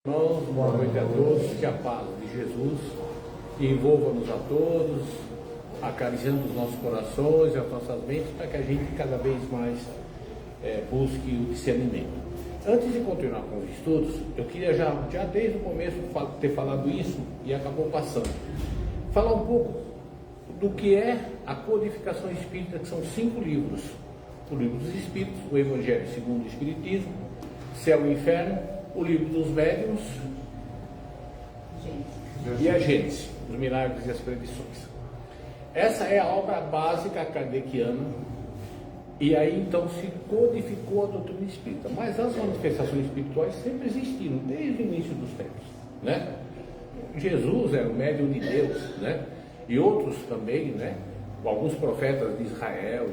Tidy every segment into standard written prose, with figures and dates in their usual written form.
Irmãos, boa noite a todos, que a paz de Jesus envolva-nos a todos, acariciando os nossos corações e as nossas mentes, para que a gente cada vez mais busque o discernimento. Antes de continuar com os estudos, eu queria já desde o começo ter falado isso e acabou passando. Falar um pouco do que é a codificação espírita, que são 5 livros. O Livro dos Espíritos, o Evangelho segundo o Espiritismo, Céu e Inferno, o Livro dos Médiuns e a Gênese, os Milagres e as Predições. Essa é a obra básica kardeciana, e aí então se codificou a doutrina espírita. Mas as manifestações espirituais sempre existiram, desde o início dos tempos, né? Jesus era o médium de Deus, né? E outros também, né? Alguns profetas de Israel.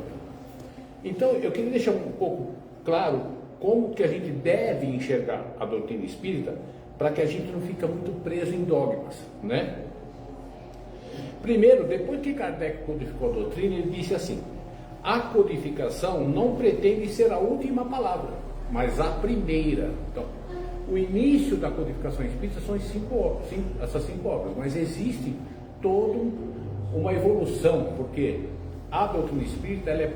Então eu queria deixar um pouco claro como que a gente deve enxergar a doutrina espírita, para que a gente não fique muito preso em dogmas, né? Primeiro, depois que Kardec codificou a doutrina, ele disse assim: a codificação não pretende ser a última palavra, mas a primeira. Então, o início da codificação espírita são essas 5 obras, mas existe toda uma evolução, porque a doutrina espírita ela é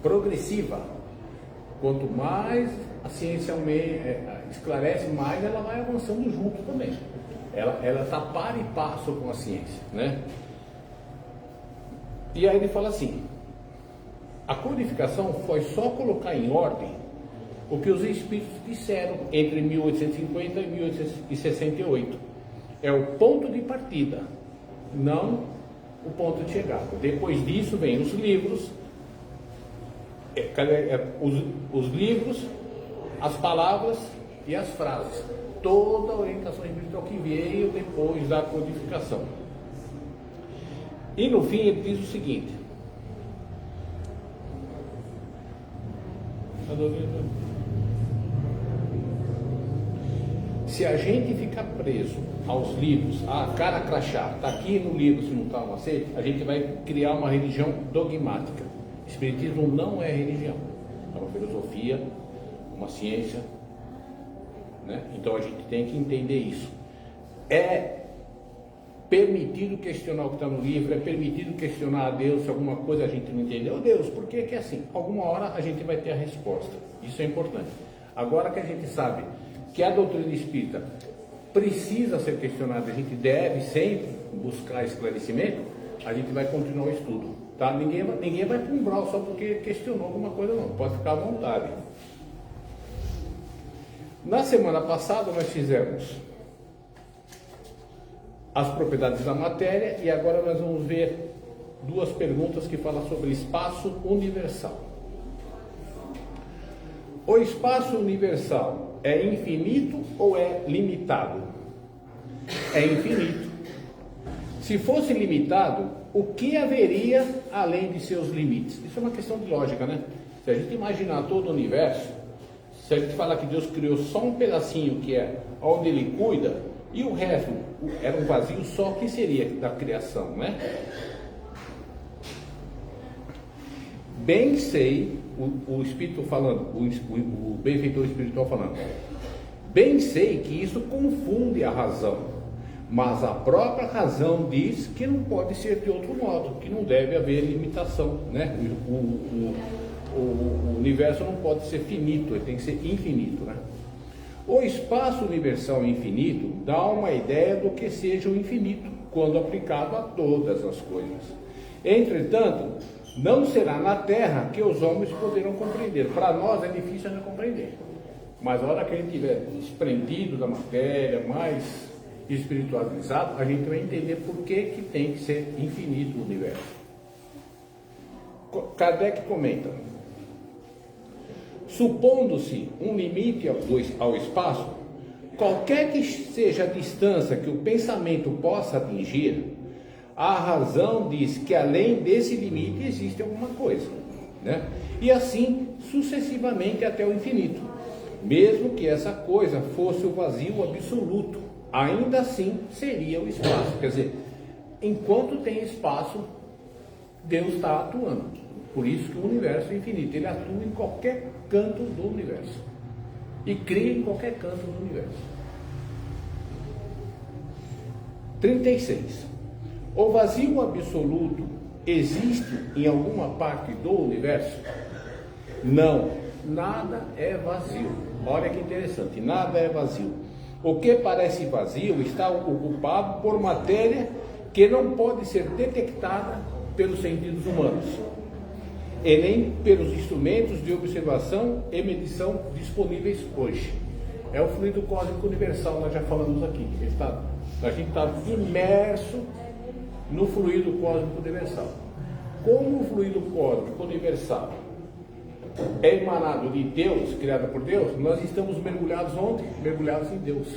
progressiva. Quanto mais a ciência esclarece, mais ela vai avançando junto também. Ela está par e passo com a ciência, né? E aí ele fala assim: a codificação foi só colocar em ordem o que os espíritos disseram entre 1850 e 1868. É o ponto de partida, não o ponto de chegada. Depois disso vem os livros, os livros, as palavras e as frases. Toda a orientação espiritual que veio depois da codificação. E no fim ele diz o seguinte: se a gente ficar preso aos livros, a cara crachá, está aqui no livro, se não está no aceito, a gente vai criar uma religião dogmática. Espiritismo não é religião, é uma filosofia, uma ciência, né? Então a gente tem que entender isso. É permitido questionar o que está no livro, é permitido questionar a Deus se alguma coisa a gente não entendeu. Deus, por que é assim? Alguma hora a gente vai ter a resposta. Isso é importante. Agora que a gente sabe que a doutrina espírita precisa ser questionada, a gente deve sempre buscar esclarecimento, a gente vai continuar o estudo, tá? Ninguém vai para um brau só porque questionou alguma coisa, não. Pode ficar à vontade. Na semana passada nós fizemos as propriedades da matéria, e agora nós vamos ver 2 perguntas que falam sobre espaço universal. O espaço universal é infinito ou é limitado? É infinito. Se fosse limitado, o que haveria além de seus limites? Isso é uma questão de lógica, né? Se a gente imaginar todo o universo, se a gente falar que Deus criou só um pedacinho, que é onde Ele cuida, e o resto era um vazio só, que seria da criação, né? Bem sei, o Espírito falando, o benfeitor espiritual falando, bem sei que isso confunde a razão, mas a própria razão diz que não pode ser de outro modo, que não deve haver limitação, né? O universo não pode ser finito, ele tem que ser infinito, né? O espaço universal infinito dá uma ideia do que seja o infinito, quando aplicado a todas as coisas. Entretanto, não será na Terra que os homens poderão compreender. Para nós é difícil de compreender, mas a hora que a gente estiver desprendido da matéria, mais espiritualizado, a gente vai entender por que tem que ser infinito o universo. Kardec comenta: supondo-se um limite ao espaço, qualquer que seja a distância que o pensamento possa atingir, a razão diz que além desse limite existe alguma coisa, né? E assim sucessivamente até o infinito. Mesmo que essa coisa fosse o vazio absoluto, ainda assim seria o espaço. Quer dizer, enquanto tem espaço, Deus está atuando. Por isso que o universo é infinito, ele atua em qualquer canto do universo. e cria em qualquer canto do universo. 36. O vazio absoluto existe em alguma parte do universo? Não, nada é vazio. Olha que interessante, nada é vazio. O que parece vazio está ocupado por matéria que não pode ser detectada pelos sentidos humanos e nem pelos instrumentos de observação e medição disponíveis hoje. É o fluido cósmico universal, nós já falamos aqui. A gente está imerso no fluido cósmico universal. Como o fluido cósmico universal é emanado de Deus, criado por Deus, nós estamos mergulhados onde? Mergulhados em Deus.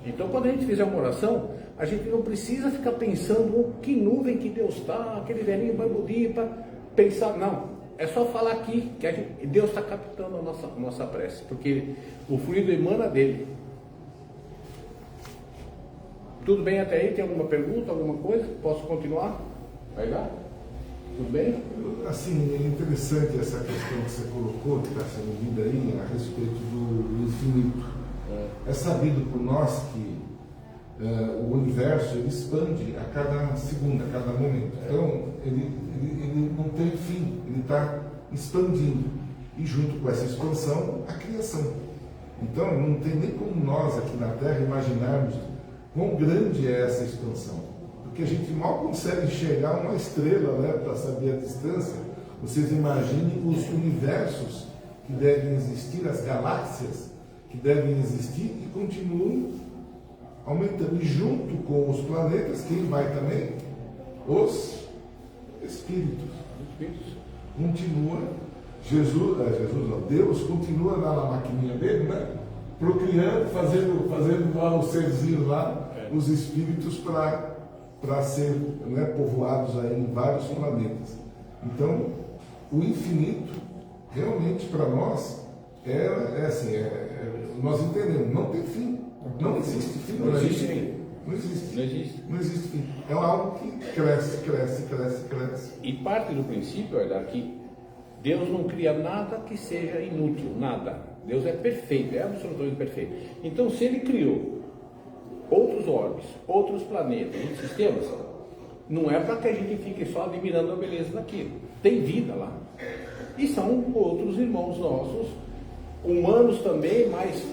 Então, quando a gente fizer uma oração, a gente não precisa ficar pensando que nuvem que Deus está, aquele velhinho barbudinho para pensar, não. É só falar aqui que Deus está captando a nossa prece, porque o fluido emana dele. Tudo bem até aí? Tem alguma pergunta, alguma coisa? Posso continuar? Vai lá? Tudo bem? Assim, é interessante essa questão que você colocou, que está sendo vida aí, a respeito do infinito. É sabido por nós que o universo ele expande a cada segundo, a cada momento. Então, ele não tem fim, ele está expandindo. E junto com essa expansão, a criação. Então, não tem nem como nós aqui na Terra imaginarmos quão grande é essa expansão. Porque a gente mal consegue enxergar uma estrela, né, para saber a distância. Vocês imaginem os universos que devem existir, as galáxias que devem existir e continuam aumentando. E junto com os planetas, quem vai também? Os espíritos. Continua, Deus continua lá na maquininha dele, né? Procriando, fazendo lá os serzinhos lá, os espíritos para serem, né, povoados aí em vários planetas. Então, o infinito, realmente para nós, nós entendemos, não tem fim, não existe fim. Não existe fim. Não existe fim. É algo que cresce. E parte do princípio é que Deus não cria nada que seja inútil, nada. Deus é perfeito, é absolutamente perfeito. Então, se Ele criou outros orbes, outros planetas, outros sistemas, não é para que a gente fique só admirando a beleza daquilo. Tem vida lá. E são outros irmãos nossos, humanos também, mas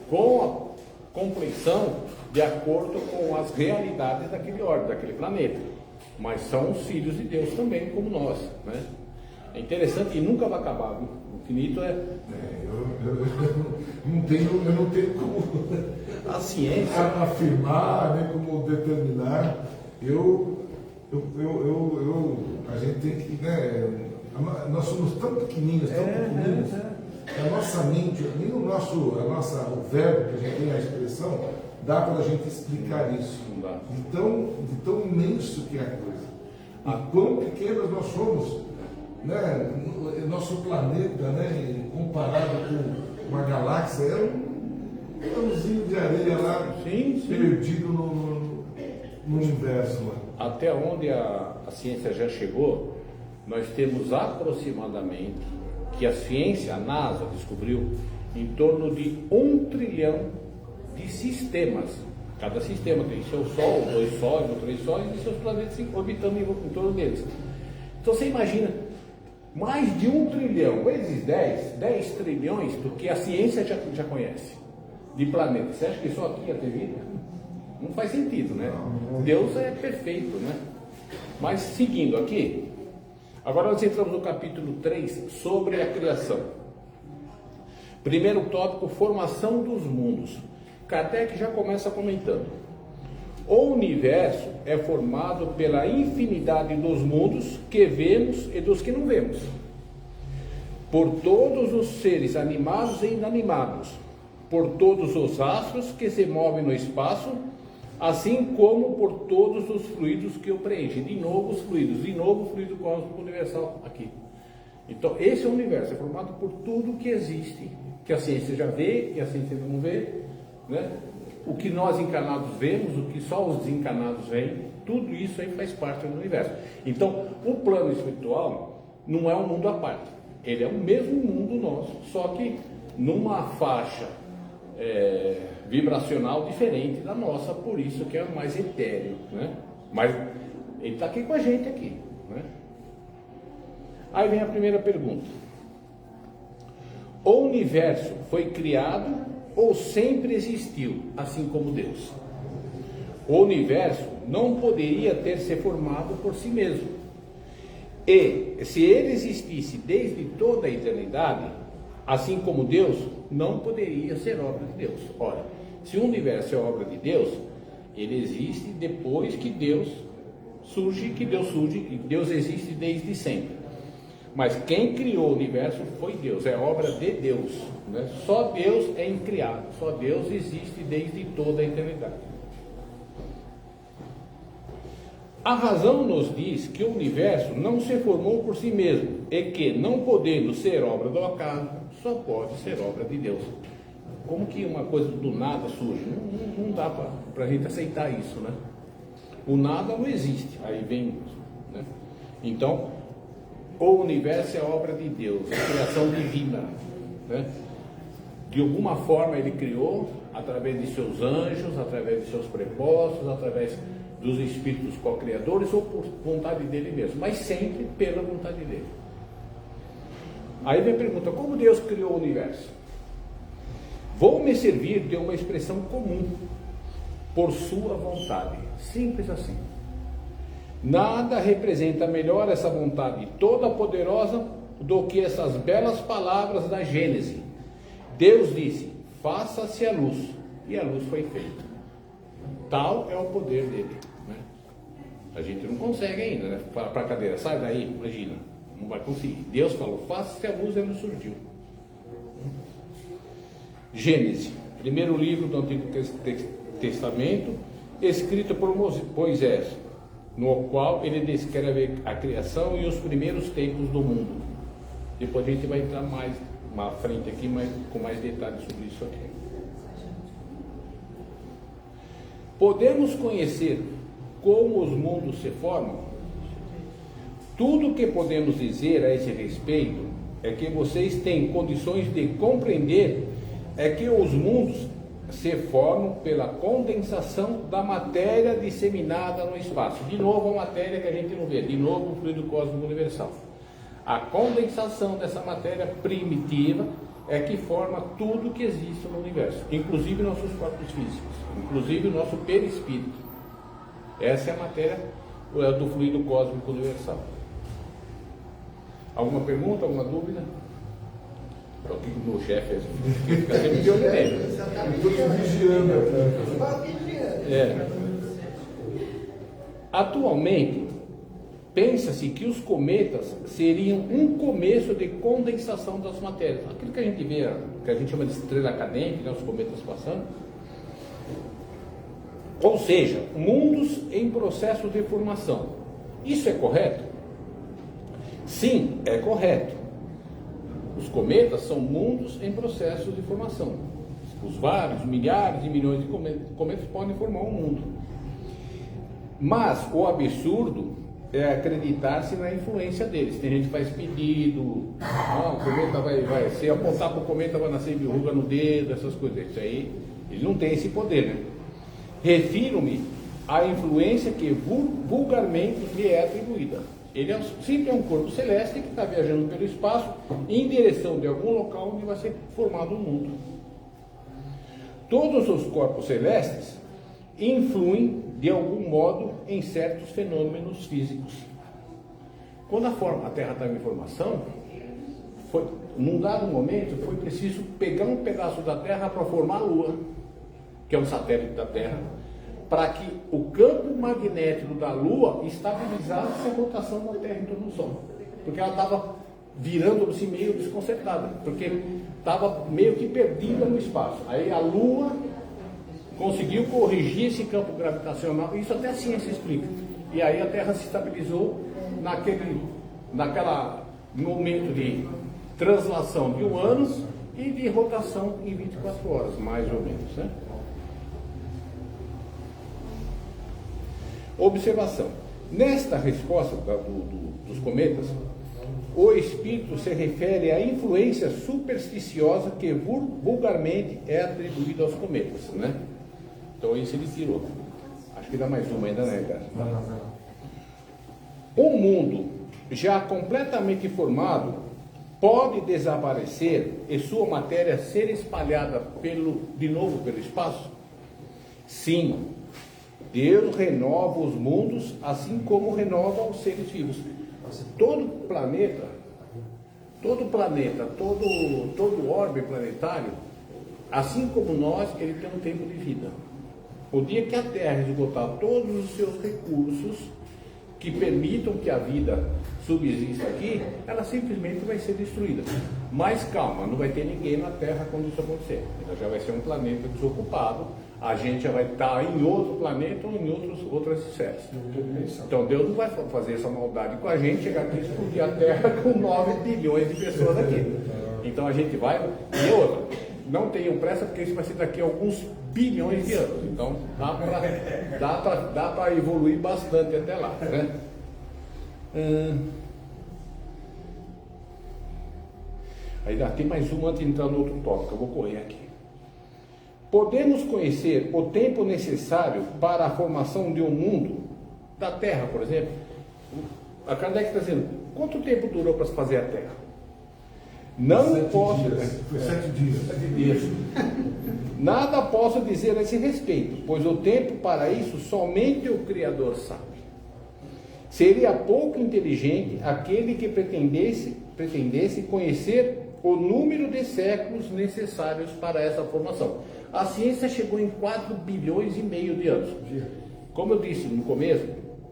com a compreensão de acordo com as realidades daquele orbe, daquele planeta. Mas são os filhos de Deus também, como nós, né? É interessante e nunca vai acabar. Viu? O infinito eu não tenho como a ciência afirmar, nem como determinar. A gente tem que, né? Nós somos tão pequeninos, que a nossa mente, nem o verbo que a gente tem, a expressão, dá para a gente explicar isso. De tão imenso que é a coisa. E quão pequenos nós somos, né? Nosso planeta, né? Comparado com uma galáxia, é um grãozinho de areia lá, perdido no universo. Lá. Até onde a ciência já chegou, nós temos aproximadamente, que a ciência, a NASA descobriu, em torno de 1 trilhão de sistemas. Cada sistema tem seu Sol, 2 sóis, 3 sóis e seus planetas orbitando em torno deles. Então você imagina, mais de 1 trilhão, vezes 10 trilhões do que a ciência já conhece de planetas. Você acha que só aqui ia ter vida? Não faz sentido, né? Deus é perfeito, né? Mas seguindo aqui, agora nós entramos no capítulo 3 sobre a criação. Primeiro tópico, formação dos mundos. Kardec já começa comentando. O universo é formado pela infinidade dos mundos que vemos e dos que não vemos, por todos os seres animados e inanimados, por todos os astros que se movem no espaço, assim como por todos os fluidos que o preenchem. De novo os fluidos, de novo o fluido cósmico universal aqui. Então esse é o universo, é formado por tudo que existe, que a ciência já vê e a ciência não vê, né? O que nós encarnados vemos, o que só os desencarnados veem, tudo isso aí faz parte do universo. Então, o plano espiritual não é um mundo à parte. Ele é o mesmo mundo nosso, só que numa faixa vibracional diferente da nossa, por isso que é mais etéreo, né? Mas ele está aqui com a gente aqui, né? Aí vem a primeira pergunta: o universo foi criado ou sempre existiu, assim como Deus? O universo não poderia ter se formado por si mesmo. E se ele existisse desde toda a eternidade, assim como Deus, não poderia ser obra de Deus. Ora, se o universo é obra de Deus, ele existe depois que Deus surge, que Deus existe desde sempre. Mas quem criou o universo foi Deus, é obra de Deus, né? Só Deus é incriado, só Deus existe desde toda a eternidade. A razão nos diz que o universo não se formou por si mesmo e que, não podendo ser obra do acaso, só pode ser obra de Deus. Como que uma coisa do nada surge? Não dá para a gente aceitar isso, né? O nada não existe, aí vem, né? Então, o universo é obra de Deus, é criação divina, né? De alguma forma ele criou, através de seus anjos, através de seus prepostos, através dos espíritos co-criadores ou por vontade dele mesmo, mas sempre pela vontade dele. Aí vem a pergunta: como Deus criou o universo? Vou me servir de uma expressão comum: por sua vontade. Simples assim. Nada representa melhor essa vontade toda poderosa do que essas belas palavras da Gênese. Deus disse: faça-se a luz, e a luz foi feita. Tal é o poder dele, né? A gente não consegue ainda, né? Para a cadeira, sai daí, imagina, não vai conseguir. Deus falou: faça-se a luz, e a luz surgiu. Gênesis, primeiro livro do Antigo Testamento, escrito por Moisés, no qual ele descreve a criação e os primeiros tempos do mundo. Depois a gente vai entrar mais à frente aqui, com mais detalhes sobre isso aqui. Podemos conhecer como os mundos se formam? Tudo que podemos dizer a esse respeito é que vocês têm condições de compreender é que os mundos se formam pela condensação da matéria disseminada no espaço. De novo a matéria que a gente não vê, de novo o fluido cósmico universal. A condensação dessa matéria primitiva é que forma tudo que existe no universo, inclusive nossos corpos físicos, inclusive o nosso perispírito. Essa é a matéria do fluido cósmico universal. Alguma pergunta, alguma dúvida? Para o que o meu chefe fica sempre de olho nele. Estou vigiando aqui. Atualmente, pensa-se que os cometas seriam um começo de condensação das matérias. Aquilo que a gente vê, que a gente chama de estrela cadente, né, os cometas passando. Ou seja, mundos em processo de formação. Isso é correto? Sim, é correto. Os cometas são mundos em processo de formação. Os vários, milhares e milhões de cometas podem formar um mundo. Mas o absurdo é acreditar-se na influência deles. Tem gente que faz pedido, o cometa vai se apontar para o cometa, vai nascer verruga no dedo, essas coisas. Isso aí, ele não tem esse poder, né? Refiro-me à influência que vulgarmente lhe é atribuída. Ele sempre é um corpo celeste que está viajando pelo espaço em direção de algum local onde vai ser formado um mundo. Todos os corpos celestes influem de algum modo em certos fenômenos físicos. Quando a Terra estava em formação, num dado momento foi preciso pegar um pedaço da Terra para formar a Lua, que é um satélite da Terra, para que o campo magnético da Lua estabilizasse a rotação da Terra em torno do Sol. Porque ela estava virando-se meio desconcertada, porque estava meio que perdida no espaço. Aí a Lua conseguiu corrigir esse campo gravitacional, isso até a ciência explica. E aí a Terra se estabilizou naquele momento de translação de 1 ano e de rotação em 24 horas, mais ou menos, né? Observação. Nesta resposta dos cometas, o espírito se refere à influência supersticiosa que vulgarmente é atribuída aos cometas, né? Então isso ele tirou. Acho que dá mais uma ainda, né, cara? Um mundo já completamente formado pode desaparecer e sua matéria ser espalhada de novo pelo espaço? Sim. Deus renova os mundos assim como renova os seres vivos. Todo planeta, todo orbe planetário, assim como nós, ele tem um tempo de vida. O dia que a Terra esgotar todos os seus recursos que permitam que a vida subsista aqui, ela simplesmente vai ser destruída. Mas calma, não vai ter ninguém na Terra quando isso acontecer. Então já vai ser um planeta desocupado, a gente já vai estar em outro planeta ou em outras esferas. Então Deus não vai fazer essa maldade com a gente, chegar aqui e explodir a Terra com 9 bilhões de pessoas aqui. Então a gente vai. E outra, não tenham pressa, porque isso vai ser daqui a alguns bilhões de anos. Então dá para evoluir bastante até lá, né? Ainda tem mais uma antes de entrar no outro tópico, eu vou correr aqui. Podemos conhecer o tempo necessário para a formação de um mundo, da Terra, por exemplo? A Kardec está dizendo, quanto tempo durou para se fazer a Terra? Não 7 posso. dias. Foi 7 dias. Isso. Nada posso dizer a esse respeito, pois o tempo para isso somente o Criador sabe. Seria pouco inteligente aquele que pretendesse conhecer o número de séculos necessários para essa formação. A ciência chegou em 4 bilhões e meio de anos. Como eu disse no começo,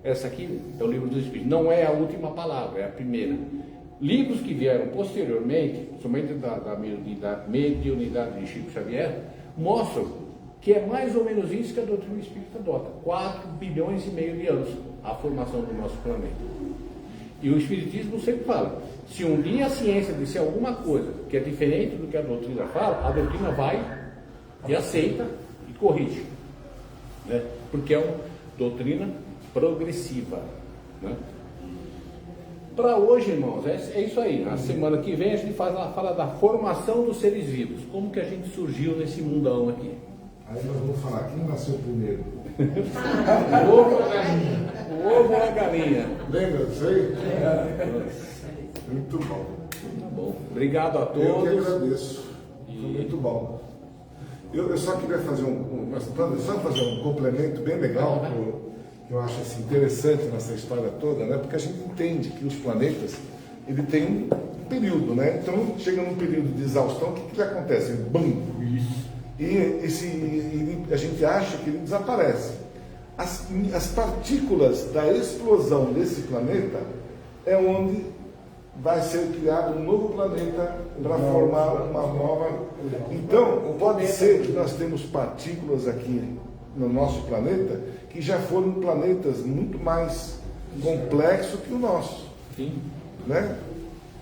essa aqui é o livro dos Espíritos, não é a última palavra, é a primeira. Livros que vieram posteriormente, somente da mediunidade de Chico Xavier, mostram que é mais ou menos isso que a doutrina espírita adota. 4 bilhões e meio de anos, a formação do nosso planeta. E o Espiritismo sempre fala, se um dia a ciência disser alguma coisa que é diferente do que a doutrina fala, a doutrina vai e aceita e corrige, né? Porque é uma doutrina progressiva, né? Para hoje, irmãos, é isso aí. Na semana que vem a gente fala da formação dos seres vivos. Como que a gente surgiu nesse mundão aqui? Aí nós vamos falar, quem nasceu primeiro? O ovo ou a galinha? O ovo ou a galinha? Lembra disso aí? Muito bom. Tá bom. Obrigado a todos. Eu que agradeço. Foi muito bom. Eu só queria fazer um complemento bem legal que eu acho assim, interessante nessa história toda, né? Porque a gente entende que os planetas ele tem um período, né? Então chega num período de exaustão, o que acontece? Bum! Isso. E a gente acha que ele desaparece. As partículas da explosão desse planeta é onde vai ser criado um novo planeta para formar uma nova. Então, pode ser que nós temos partículas aqui no nosso planeta que já foram planetas muito mais complexos que o nosso. Sim. Né?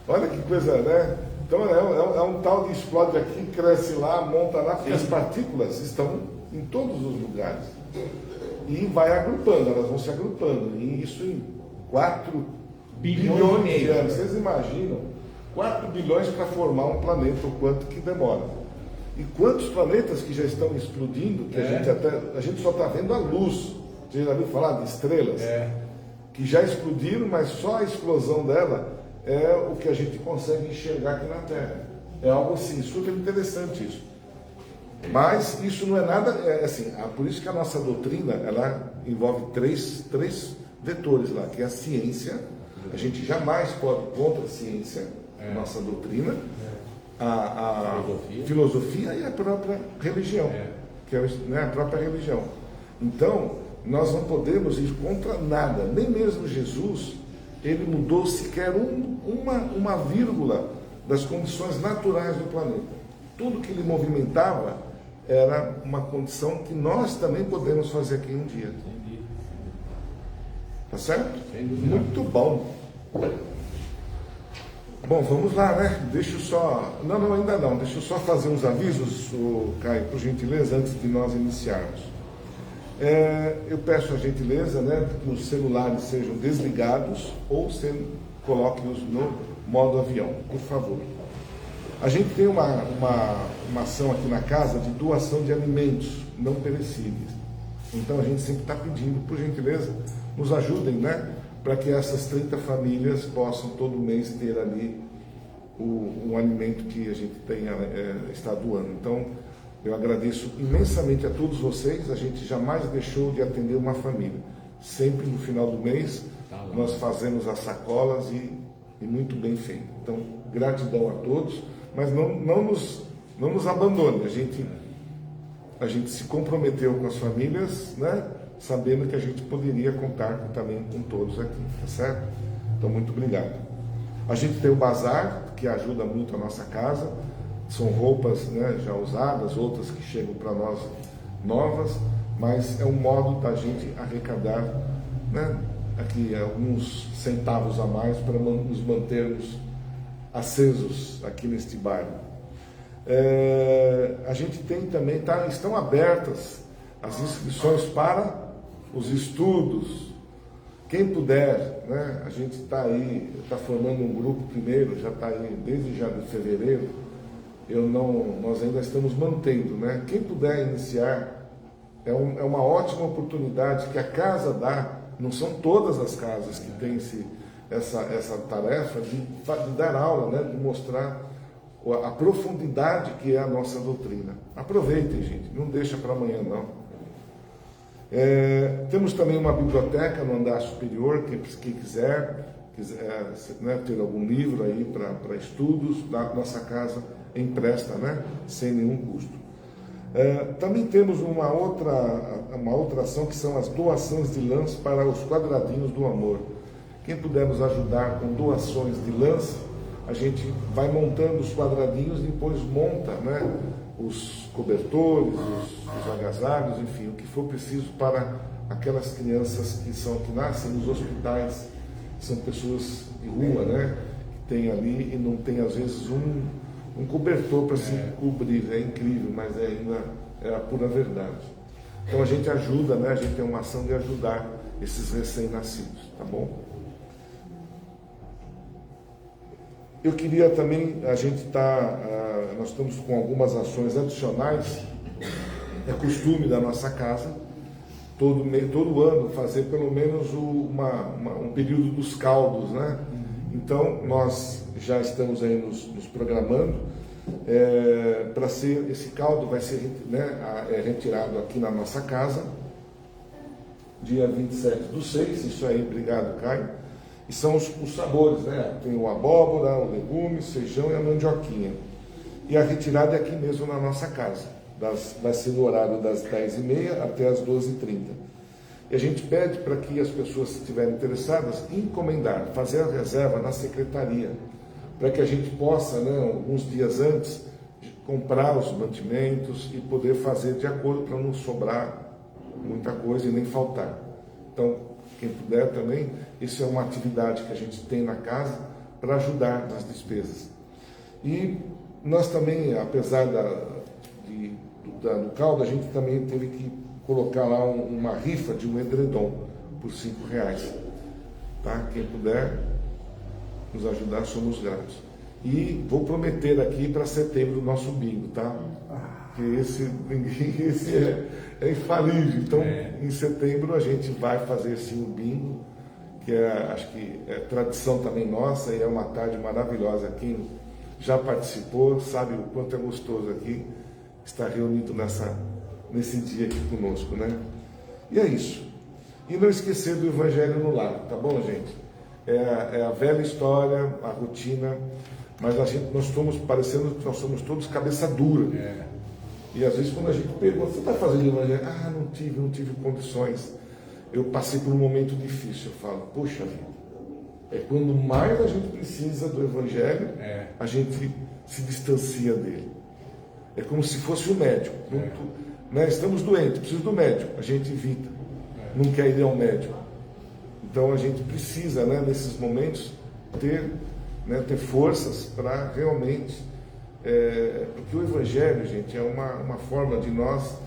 Olha que coisa, né? Então é um tal de explode aqui, cresce lá, monta lá, porque as partículas estão em todos os lugares. E vai agrupando, elas vão se agrupando. E isso em 4 bilhões de anos. Vocês imaginam? 4 bilhões para formar um planeta, o quanto que demora. E quantos planetas que já estão explodindo, que a gente só está vendo a luz. Você já ouviu falar de estrelas? Que já explodiram, mas só a explosão dela é o que a gente consegue enxergar aqui na Terra. É algo assim, super interessante isso. Mas isso não é nada, por isso que a nossa doutrina, ela envolve três vetores lá, que é a ciência, a gente jamais pode ir contra a ciência, nossa doutrina, a filosofia e a própria religião, que é a própria religião. Então, nós não podemos ir contra nada, nem mesmo Jesus, ele mudou sequer uma vírgula das condições naturais do planeta. Tudo que ele movimentava era uma condição que nós também podemos fazer aqui um dia. Tá certo? Muito bom. Bom, vamos lá, né? Deixa eu só... Não, ainda não. Deixa eu só fazer uns avisos, Caio, por gentileza, antes de nós iniciarmos. Eu peço a gentileza, né, que os celulares sejam desligados ou coloquem-os no modo avião, por favor. A gente tem uma ação aqui na casa de doação de alimentos não perecíveis. Então a gente sempre está pedindo, por gentileza, nos ajudem, né? Para que essas 30 famílias possam todo mês ter ali um alimento que a gente está doando. Então, eu agradeço imensamente a todos vocês. A gente jamais deixou de atender uma família. Sempre no final do mês, nós fazemos as sacolas e muito bem feito. Então, gratidão a todos, mas não nos abandone. A gente se comprometeu com as famílias, né? Sabendo que a gente poderia contar também com todos aqui, tá certo? Então, muito obrigado. A gente tem o bazar, que ajuda muito a nossa casa. São roupas, né, já usadas, outras que chegam para nós novas, mas é um modo da gente arrecadar, né, aqui alguns centavos a mais para nos mantermos acesos aqui neste bairro. A gente tem também, estão abertas as inscrições para os estudos. Quem puder, né, a gente está aí, está formando um grupo primeiro, já está aí desde já de fevereiro. Nós ainda estamos mantendo, né? Quem puder iniciar, é uma ótima oportunidade que a casa dá. Não são todas as casas que têm essa tarefa de dar aula, né? De mostrar a profundidade que é a nossa doutrina. Aproveitem, gente, não deixa para amanhã, não. Temos também uma biblioteca no andar superior, quem quiser né, ter algum livro aí para estudos, da nossa casa empresta, né, sem nenhum custo. Também temos uma outra ação, que são as doações de lãs para os quadradinhos do amor. Quem puder nos ajudar com doações de lãs, a gente vai montando os quadradinhos e depois monta, né, os cobertores, os agasalhos, enfim, o que for preciso para aquelas crianças que nascem nos hospitais. São pessoas de rua, né, que tem ali e não tem às vezes um cobertor para se cobrir. É incrível, mas ainda é a pura verdade. Então a gente ajuda, né? A gente tem uma ação de ajudar esses recém-nascidos, tá bom? Eu queria também, nós estamos com algumas ações adicionais. É costume da nossa casa, todo ano, fazer pelo menos um período dos caldos, né? Então, nós já estamos aí nos programando para esse caldo vai ser, né, retirado aqui na nossa casa, dia 27/6, isso aí, obrigado, Caio. E são os sabores, né? Tem o abóbora, o legume, o feijão e a mandioquinha. E a retirada é aqui mesmo na nossa casa. Vai ser no horário das 10h30 até as 12h30. E a gente pede para que as pessoas, se estiverem interessadas, encomendar, fazer a reserva na secretaria, para que a gente possa, né, alguns dias antes, comprar os mantimentos e poder fazer de acordo para não sobrar muita coisa e nem faltar. Então, quem puder também, isso é uma atividade que a gente tem na casa para ajudar nas despesas. E nós também, apesar do caldo, a gente também teve que colocar lá uma rifa de um edredom por R$5. Tá? Quem puder nos ajudar, somos gratos. E vou prometer aqui para setembro o nosso bingo, tá? Que esse é infalível. Então, em setembro a gente vai fazer sim o bingo, que acho que é tradição também nossa e é uma tarde maravilhosa. Quem já participou sabe o quanto é gostoso aqui estar reunido nesse dia aqui conosco, né? E é isso. E não esquecer do Evangelho no lar, tá bom, gente? É a velha história, a rotina, mas nós estamos parecendo que nós somos todos cabeça dura. E às vezes quando a gente pergunta, você está fazendo Evangelho? Ah, não tive condições. Eu passei por um momento difícil. Eu falo, poxa vida, é quando mais a gente precisa do Evangelho, a gente se distancia dele. É como se fosse o médico. Né? Estamos doentes, preciso do médico. A gente evita, não quer ir ao médico. Então a gente precisa, né, nesses momentos, ter forças para realmente... porque o Evangelho, gente, é uma forma de nós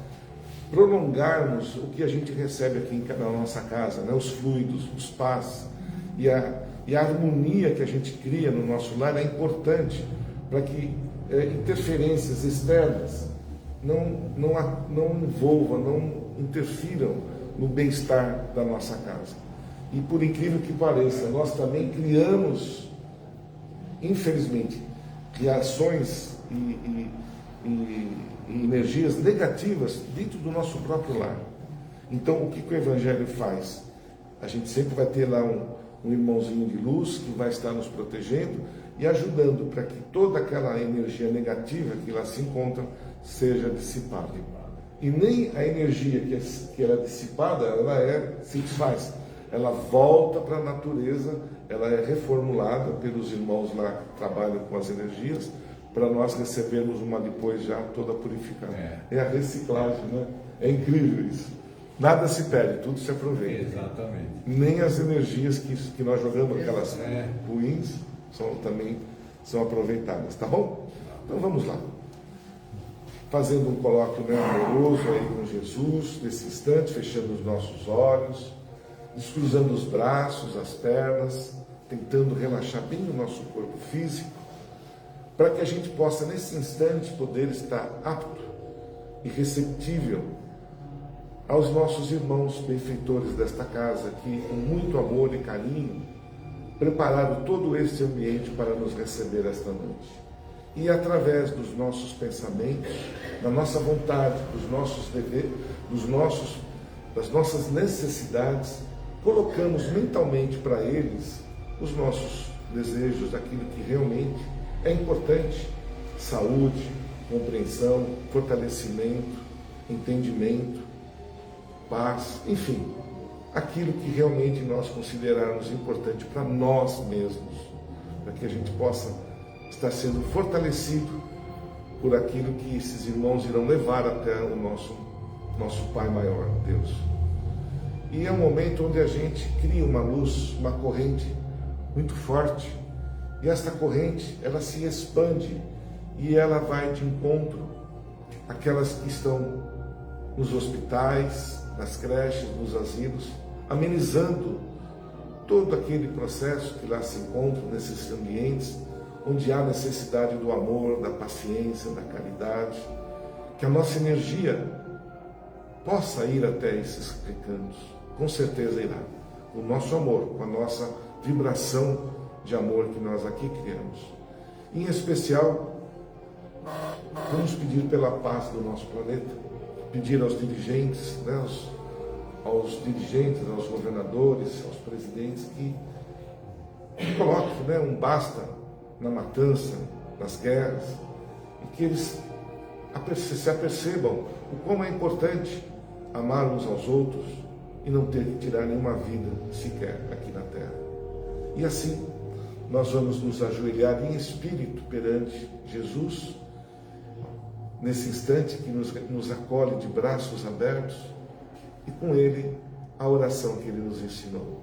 prolongarmos o que a gente recebe aqui na nossa casa, né? Os fluidos, os pás. E E a harmonia que a gente cria no nosso lar é importante para que interferências externas não envolvam, não interfiram no bem-estar da nossa casa. E por incrível que pareça, nós também criamos, infelizmente, reações e energias negativas dentro do nosso próprio lar. Então, o que o Evangelho faz? A gente sempre vai ter lá um irmãozinho de luz que vai estar nos protegendo e ajudando para que toda aquela energia negativa que lá se encontra seja dissipada. E nem a energia que era dissipada, se desfaz. Ela volta para a natureza, ela é reformulada pelos irmãos lá que trabalham com as energias, para nós recebermos uma depois já toda purificada. É a reciclagem, né? É incrível isso. Nada se perde, tudo se aproveita. Exatamente. Nem as energias que nós jogamos, aquelas ruins, também são aproveitadas, tá bom? Então vamos lá. Fazendo um colóquio amoroso aí com Jesus, nesse instante, fechando os nossos olhos, descruzando os braços, as pernas, tentando relaxar bem o nosso corpo físico, para que a gente possa, nesse instante, poder estar apto e receptível aos nossos irmãos benfeitores desta casa, que com muito amor e carinho prepararam todo este ambiente para nos receber esta noite. E através dos nossos pensamentos, da nossa vontade, dos nossos deveres, das nossas necessidades, colocamos mentalmente para eles os nossos desejos, aquilo que realmente é importante: saúde, compreensão, fortalecimento, entendimento, paz, enfim, aquilo que realmente nós considerarmos importante para nós mesmos, para que a gente possa estar sendo fortalecido por aquilo que esses irmãos irão levar até o nosso Pai maior, Deus. E é um momento onde a gente cria uma luz, uma corrente muito forte, e esta corrente, ela se expande e ela vai de encontro àquelas que estão nos hospitais, nas creches, nos asilos, amenizando todo aquele processo que lá se encontra nesses ambientes, onde há necessidade do amor, da paciência, da caridade, que a nossa energia possa ir até esses recantos. Com certeza irá. O nosso amor, com a nossa vibração de amor que nós aqui criamos. Em especial, vamos pedir pela paz do nosso planeta, pedir aos dirigentes, aos governadores, aos presidentes, que coloquem um basta na matança, nas guerras, e que eles se apercebam o como é importante amar uns aos outros e não ter que tirar nenhuma vida sequer aqui na Terra. E assim, nós vamos nos ajoelhar em espírito perante Jesus, nesse instante que nos acolhe de braços abertos, e com Ele a oração que Ele nos ensinou.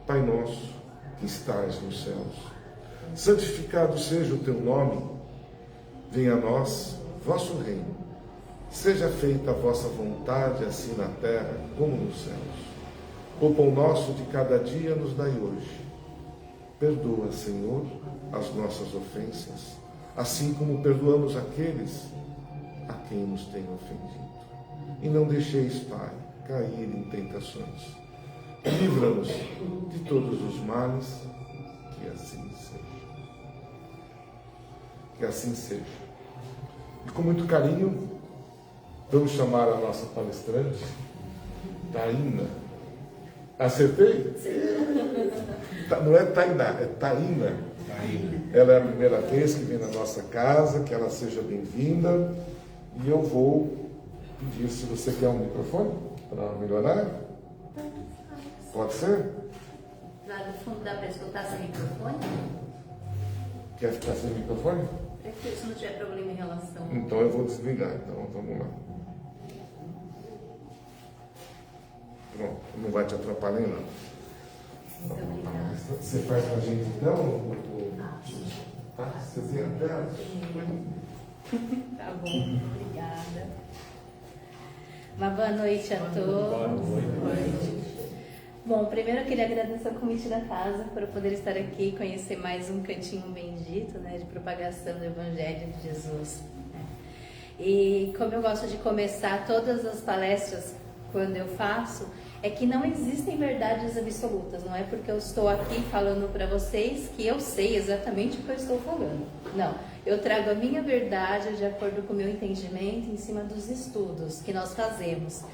Pai nosso, que estás nos céus, santificado seja o teu nome, venha a nós vosso reino, seja feita a vossa vontade, assim na terra como nos céus. O pão nosso de cada dia nos dai hoje. Perdoa, Senhor, as nossas ofensas, assim como perdoamos aqueles a quem nos têm ofendido. E não deixeis, Pai, cair em tentações. Livra-nos de todos os males, que assim seja. Que assim seja. E com muito carinho, vamos chamar a nossa palestrante, Taína. Acertei? Não é Tainá, é Taína. Ela é a primeira vez que vem na nossa casa, que ela seja bem-vinda. E eu vou pedir, se você quer um microfone para melhorar. Pode ser? Lá no fundo dá para escutar sem microfone? Quer ficar sem microfone? Prefiro, se não tiver problema em relação. Então eu vou desligar, então vamos lá. Pronto, não vai te atrapalhar não. Muito obrigada. Você faz com a gente então? Tá? Você tem a tela? Tá bom, obrigada. Uma boa noite a todos. Boa noite. Bom, primeiro eu queria agradecer o convite da casa por eu poder estar aqui e conhecer mais um cantinho bendito, né, de propagação do Evangelho de Jesus. Né? E como eu gosto de começar todas as palestras quando eu faço, é que não existem verdades absolutas. Não é porque eu estou aqui falando para vocês que eu sei exatamente o que eu estou falando. Não, eu trago a minha verdade de acordo com o meu entendimento em cima dos estudos que nós fazemos.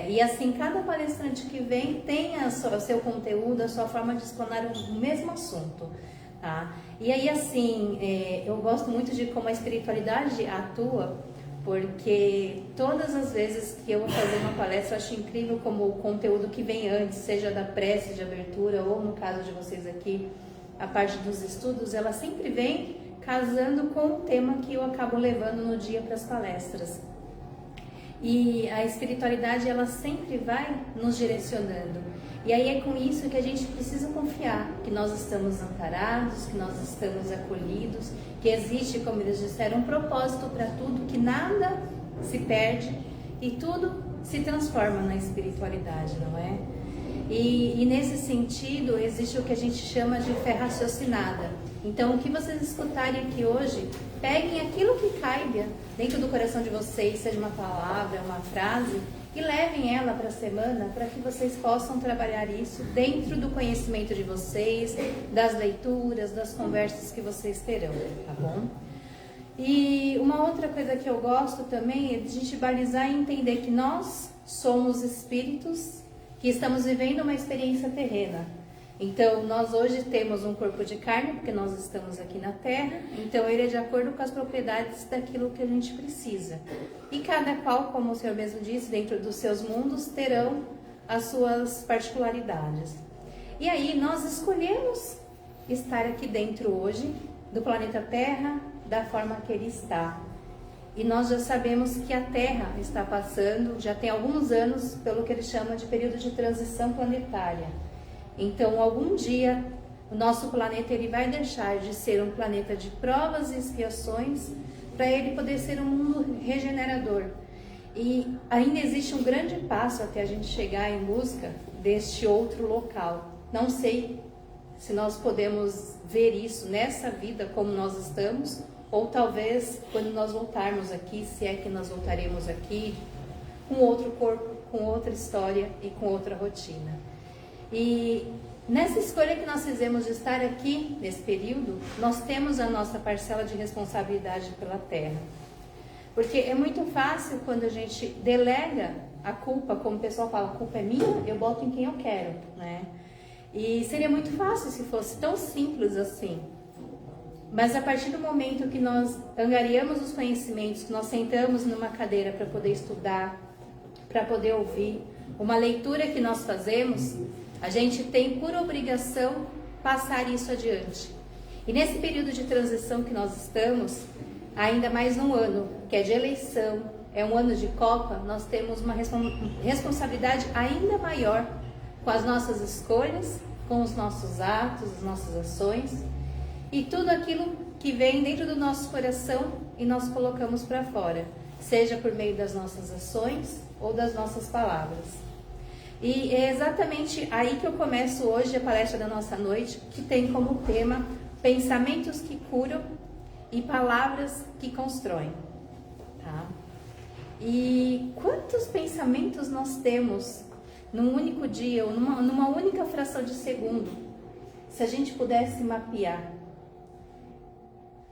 E assim, cada palestrante que vem tem o seu conteúdo, a sua forma de explanar o mesmo assunto. Tá? E aí, assim, eu gosto muito de como a espiritualidade atua, porque todas as vezes que eu vou fazer uma palestra, eu acho incrível como o conteúdo que vem antes, seja da prece de abertura ou no caso de vocês aqui, a parte dos estudos, ela sempre vem casando com o tema que eu acabo levando no dia para as palestras. E a espiritualidade, ela sempre vai nos direcionando. E aí é com isso que a gente precisa confiar, que nós estamos amparados, que nós estamos acolhidos, que existe, como eles disseram, um propósito para tudo, que nada se perde e tudo se transforma na espiritualidade, não é? E nesse sentido, existe o que a gente chama de fé raciocinada. Então, o que vocês escutarem aqui hoje, peguem aquilo que caiba dentro do coração de vocês, seja uma palavra, uma frase, e levem ela para a semana para que vocês possam trabalhar isso dentro do conhecimento de vocês, das leituras, das conversas que vocês terão, tá bom? E uma outra coisa que eu gosto também é de a gente balizar e entender que nós somos espíritos que estamos vivendo uma experiência terrena. Então, nós hoje temos um corpo de carne, porque nós estamos aqui na Terra, então ele é de acordo com as propriedades daquilo que a gente precisa. E cada qual, como o Senhor mesmo disse, dentro dos seus mundos, terão as suas particularidades. E aí, nós escolhemos estar aqui dentro hoje, do planeta Terra, da forma que ele está. E nós já sabemos que a Terra está passando, já tem alguns anos, pelo que ele chama de período de transição planetária. Então, algum dia, o nosso planeta ele vai deixar de ser um planeta de provas e expiações para ele poder ser um mundo regenerador. E ainda existe um grande passo até a gente chegar em busca deste outro local. Não sei se nós podemos ver isso nessa vida como nós estamos, ou talvez quando nós voltarmos aqui, se é que nós voltaremos aqui, com outro corpo, com outra história e com outra rotina. E nessa escolha que nós fizemos de estar aqui nesse período, nós temos a nossa parcela de responsabilidade pela Terra. Porque é muito fácil quando a gente delega a culpa, como o pessoal fala, a culpa é minha, eu boto em quem eu quero, né? E seria muito fácil se fosse tão simples assim. Mas a partir do momento que nós angariamos os conhecimentos, que nós sentamos numa cadeira para poder estudar, para poder ouvir, uma leitura que nós fazemos, a gente tem por obrigação passar isso adiante. E nesse período de transição que nós estamos, ainda mais um ano, que é de eleição, é um ano de Copa, nós temos uma responsabilidade ainda maior com as nossas escolhas, com os nossos atos, as nossas ações e tudo aquilo que vem dentro do nosso coração e nós colocamos para fora, seja por meio das nossas ações ou das nossas palavras. E é exatamente aí que eu começo hoje a palestra da nossa noite, que tem como tema pensamentos que curam e palavras que constroem. Tá? E quantos pensamentos nós temos num único dia, ou numa única fração de segundo, se a gente pudesse mapear?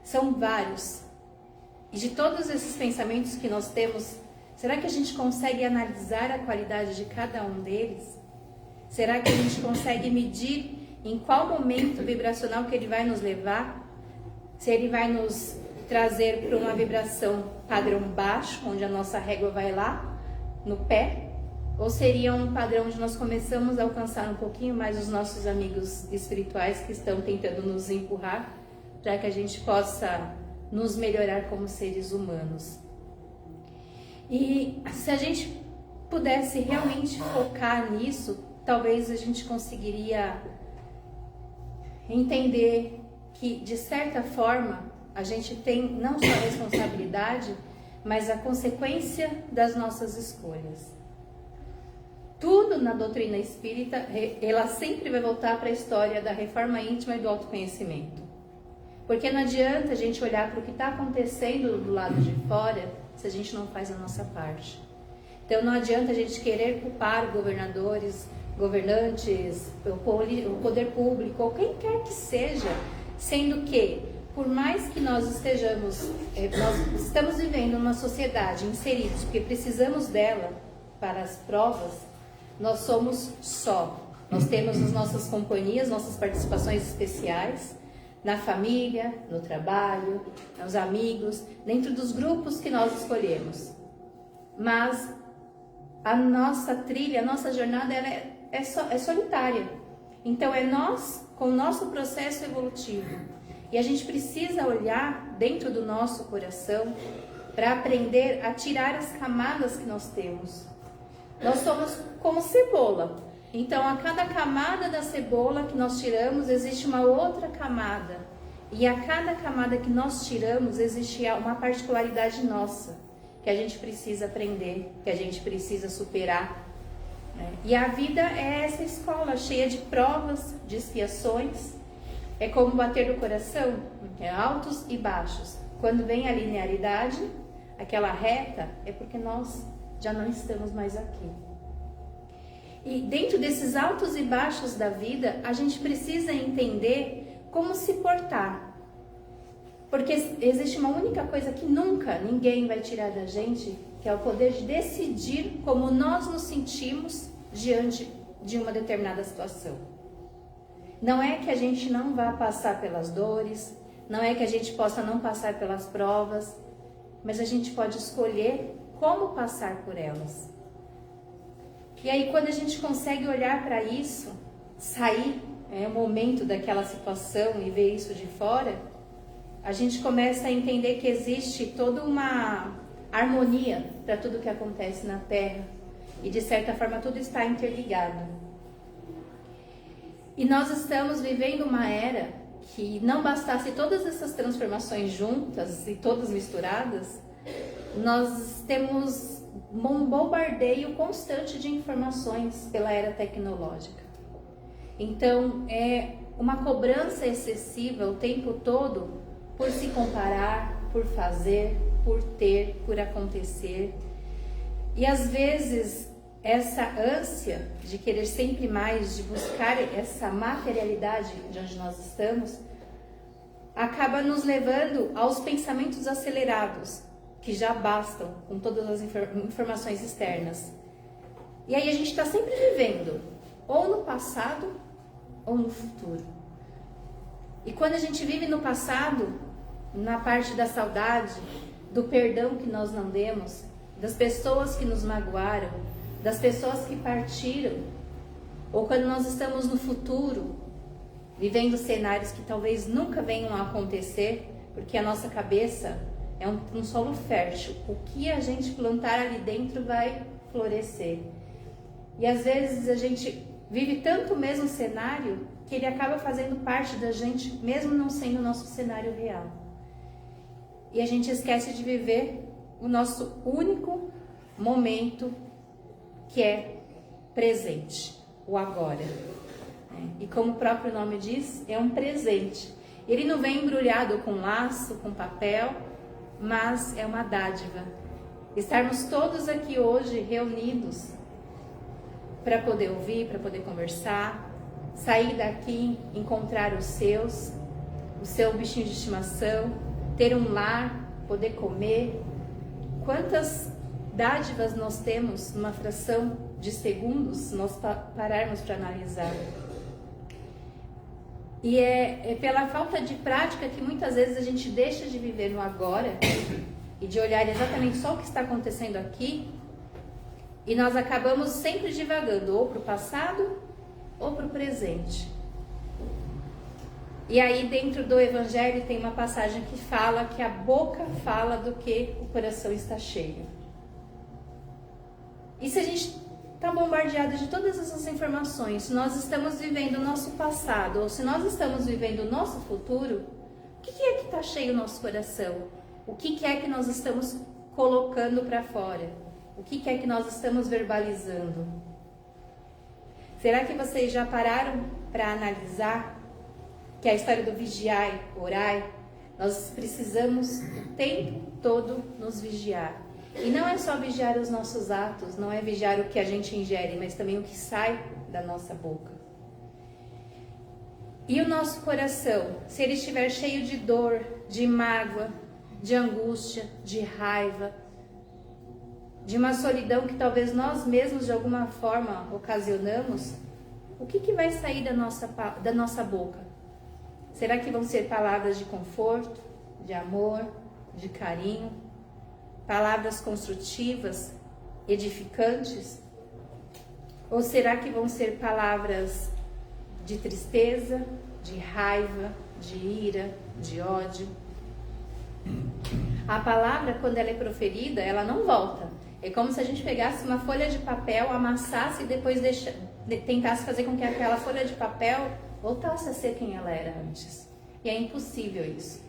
São vários. E de todos esses pensamentos que nós temos, será que a gente consegue analisar a qualidade de cada um deles? Será que a gente consegue medir em qual momento vibracional que ele vai nos levar? Se ele vai nos trazer para uma vibração padrão baixo, onde a nossa régua vai lá, no pé? Ou seria um padrão onde nós começamos a alcançar um pouquinho mais os nossos amigos espirituais que estão tentando nos empurrar, para que a gente possa nos melhorar como seres humanos? E se a gente pudesse realmente focar nisso, talvez a gente conseguiria entender que, de certa forma, a gente tem não só a responsabilidade, mas a consequência das nossas escolhas. tudo na doutrina espírita, ela sempre vai voltar para a história da reforma íntima e do autoconhecimento. Porque não adianta a gente olhar para o que está acontecendo do lado de fora se a gente não faz a nossa parte. Então não adianta a gente querer culpar governadores, governantes, o poder público, ou quem quer que seja, sendo que, por mais que nós estamos vivendo numa sociedade inseridos, porque precisamos dela para as provas, nós somos só. Nós temos as nossas companhias, nossas participações especiais, na família, no trabalho, nos amigos, dentro dos grupos que nós escolhemos. Mas a nossa trilha, a nossa jornada é solitária. Então é nós com o nosso processo evolutivo. E a gente precisa olhar dentro do nosso coração para aprender a tirar as camadas que nós temos. Nós somos como cebola. Então, a cada camada da cebola que nós tiramos, existe uma outra camada. E a cada camada que nós tiramos, existe uma particularidade nossa, que a gente precisa aprender, que a gente precisa superar. Né? E a vida é essa escola, cheia de provas, de expiações. É como bater no coração, é altos e baixos. Quando vem a linearidade, aquela reta, é porque nós já não estamos mais aqui. E dentro desses altos e baixos da vida, a gente precisa entender como se portar. Porque existe uma única coisa que nunca ninguém vai tirar da gente, que é o poder de decidir como nós nos sentimos diante de uma determinada situação. Não é que a gente não vá passar pelas dores, não é que a gente possa não passar pelas provas, mas a gente pode escolher como passar por elas. E aí, quando a gente consegue olhar para isso, sair o momento daquela situação e ver isso de fora, a gente começa a entender que existe toda uma harmonia para tudo que acontece na Terra. E, de certa forma, tudo está interligado. E nós estamos vivendo uma era que não bastasse todas essas transformações juntas e todas misturadas, nós temos um bombardeio constante de informações pela era tecnológica. Então, é uma cobrança excessiva o tempo todo por se comparar, por fazer, por ter, por acontecer. E às vezes, essa ânsia de querer sempre mais, de buscar essa materialidade de onde nós estamos, acaba nos levando aos pensamentos acelerados, que já bastam com todas as informações externas. E aí a gente está sempre vivendo ou no passado ou no futuro. E quando a gente vive no passado, na parte da saudade, do perdão que nós não demos, das pessoas que nos magoaram, das pessoas que partiram, ou quando nós estamos no futuro, vivendo cenários que talvez nunca venham a acontecer, porque a nossa cabeça é um solo fértil. O que a gente plantar ali dentro vai florescer. E às vezes a gente vive tanto o mesmo cenário que ele acaba fazendo parte da gente, mesmo não sendo o nosso cenário real. E a gente esquece de viver o nosso único momento, que é presente, o agora. E como o próprio nome diz, é um presente. Ele não vem embrulhado com laço, com papel, mas é uma dádiva. Estarmos todos aqui hoje reunidos para poder ouvir, para poder conversar, sair daqui, encontrar os seus, o seu bichinho de estimação, ter um lar, poder comer. Quantas dádivas nós temos numa fração de segundos, se nós pararmos para analisar. E é pela falta de prática que muitas vezes a gente deixa de viver no agora e de olhar exatamente só o que está acontecendo aqui, e nós acabamos sempre divagando ou para o passado ou para o presente. E aí dentro do Evangelho tem uma passagem que fala que a boca fala do que o coração está cheio. E se a gente está bombardeado de todas essas informações, se nós estamos vivendo o nosso passado ou se nós estamos vivendo o nosso futuro, o que é que está cheio o nosso coração? O que é que nós estamos colocando para fora? O que é que nós estamos verbalizando? Será que vocês já pararam para analisar que a história do vigiai, orai, nós precisamos o tempo todo nos vigiar. E não é só vigiar os nossos atos, não é vigiar o que a gente ingere, mas também o que sai da nossa boca. E o nosso coração, se ele estiver cheio de dor, de mágoa, de angústia, de raiva, de uma solidão que talvez nós mesmos de alguma forma ocasionamos, o que vai sair da nossa boca? Será que vão ser palavras de conforto, de amor, de carinho? Palavras construtivas, edificantes? Ou será que vão ser palavras de tristeza, de raiva, de ira, de ódio? A palavra, quando ela é proferida, ela não volta. É como se a gente pegasse uma folha de papel, amassasse e depois tentasse fazer com que aquela folha de papel voltasse a ser quem ela era antes. E é impossível isso.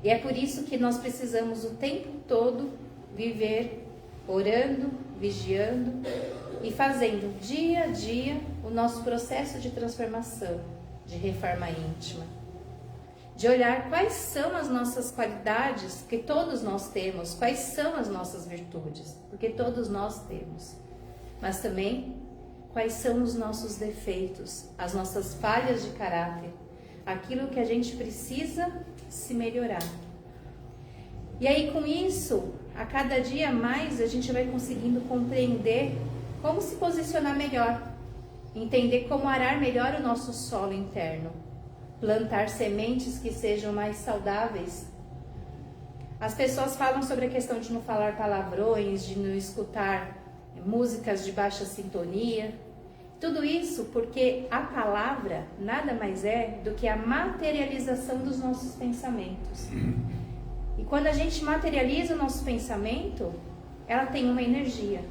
E é por isso que nós precisamos o tempo todo viver orando, vigiando e fazendo dia a dia o nosso processo de transformação, de reforma íntima. De olhar quais são as nossas qualidades, que todos nós temos, quais são as nossas virtudes, porque todos nós temos. Mas também quais são os nossos defeitos, as nossas falhas de caráter, aquilo que a gente precisa se melhorar. E aí com isso, a cada dia mais a gente vai conseguindo compreender como se posicionar melhor, entender como arar melhor o nosso solo interno, plantar sementes que sejam mais saudáveis. As pessoas falam sobre a questão de não falar palavrões, de não escutar músicas de baixa sintonia. Tudo isso porque a palavra nada mais é do que a materialização dos nossos pensamentos. E quando a gente materializa o nosso pensamento, ela tem uma energia.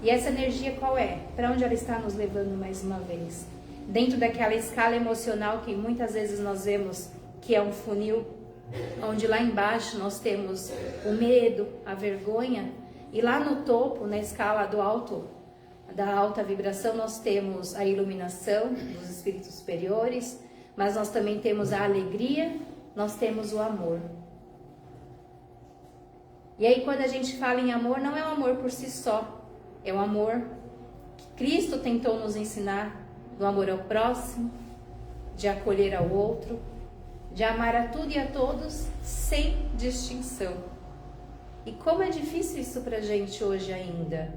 E essa energia qual é? Para onde ela está nos levando mais uma vez? Dentro daquela escala emocional que muitas vezes nós vemos que é um funil, onde lá embaixo nós temos o medo, a vergonha, e lá no topo, na escala da alta vibração, nós temos a iluminação dos espíritos superiores, mas nós também temos a alegria, nós temos o amor. E aí quando a gente fala em amor, não é o amor por si só, é o amor que Cristo tentou nos ensinar, do amor ao próximo, de acolher ao outro, de amar a tudo e a todos sem distinção. E como é difícil isso pra gente hoje ainda.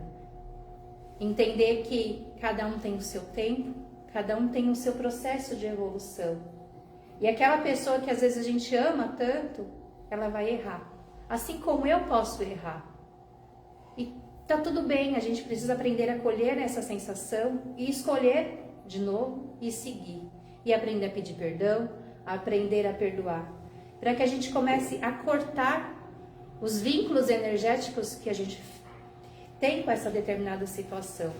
Entender que cada um tem o seu tempo, cada um tem o seu processo de evolução. E aquela pessoa que às vezes a gente ama tanto, ela vai errar. Assim como eu posso errar. E tá tudo bem, a gente precisa aprender a acolher essa sensação e escolher de novo e seguir. E aprender a pedir perdão, a aprender a perdoar. Para que a gente comece a cortar os vínculos energéticos que a gente tem com essa determinada situação.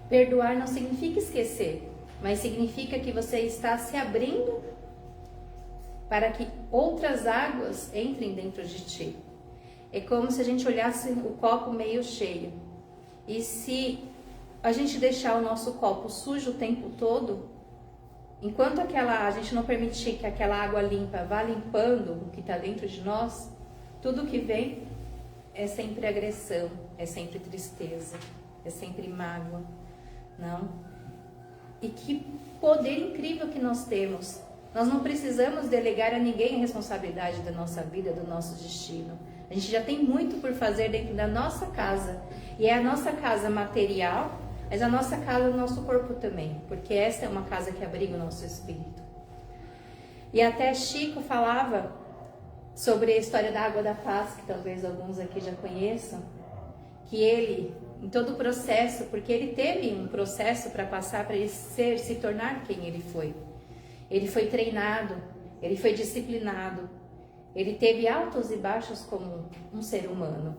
Perdoar não significa esquecer, mas significa que você está se abrindo para que outras águas entrem dentro de ti. É como se a gente olhasse o copo meio cheio. E se a gente deixar o nosso copo sujo o tempo todo, enquanto a gente não permitir que aquela água limpa vá limpando o que está dentro de nós, tudo que vem é sempre agressão, é sempre tristeza, é sempre mágoa, não? E que poder incrível que nós temos. Nós não precisamos delegar a ninguém a responsabilidade da nossa vida, do nosso destino. A gente já tem muito por fazer dentro da nossa casa. E é a nossa casa material, mas a nossa casa, o nosso corpo também. Porque essa é uma casa que abriga o nosso espírito. E até Chico falava sobre a história da água da paz, que talvez alguns aqui já conheçam. Que ele, em todo o processo, porque ele teve um processo para passar, para ele se tornar quem ele foi. Ele foi treinado, ele foi disciplinado, ele teve altos e baixos como um ser humano.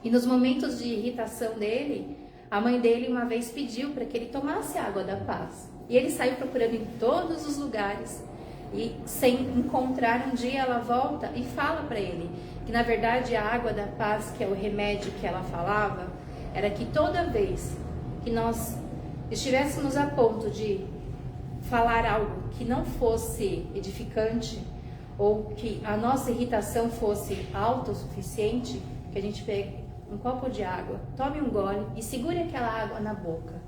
E nos momentos de irritação dele, a mãe dele uma vez pediu para que ele tomasse a água da paz. E ele saiu procurando em todos os lugares. E sem encontrar, um dia ela volta e fala para ele que na verdade a água da paz, que é o remédio que ela falava, era que toda vez que nós estivéssemos a ponto de falar algo que não fosse edificante, ou que a nossa irritação fosse autossuficiente, que a gente pegue um copo de água, tome um gole e segure aquela água na boca,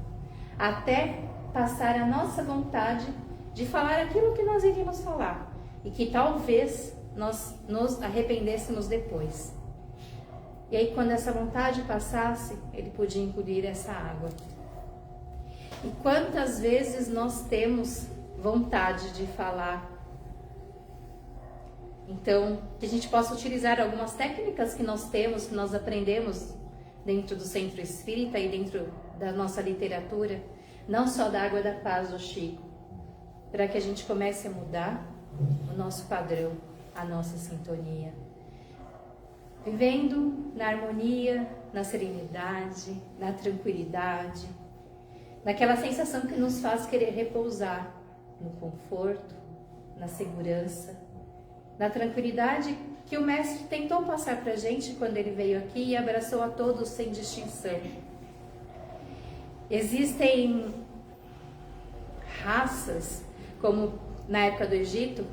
até passar a nossa vontade de falar aquilo que nós iríamos falar, e que talvez nós nos arrependêssemos depois. E aí, quando essa vontade passasse, ele podia engolir essa água. E quantas vezes nós temos vontade de falar? Então, que a gente possa utilizar algumas técnicas que nós temos, que nós aprendemos dentro do Centro Espírita e dentro da nossa literatura, não só da Água da Paz do Chico, para que a gente comece a mudar o nosso padrão, a nossa sintonia. Vivendo na harmonia, na serenidade, na tranquilidade, naquela sensação que nos faz querer repousar no conforto, na segurança, na tranquilidade que o Mestre tentou passar para a gente quando ele veio aqui e abraçou a todos sem distinção. Existem raças, como na época do Egito,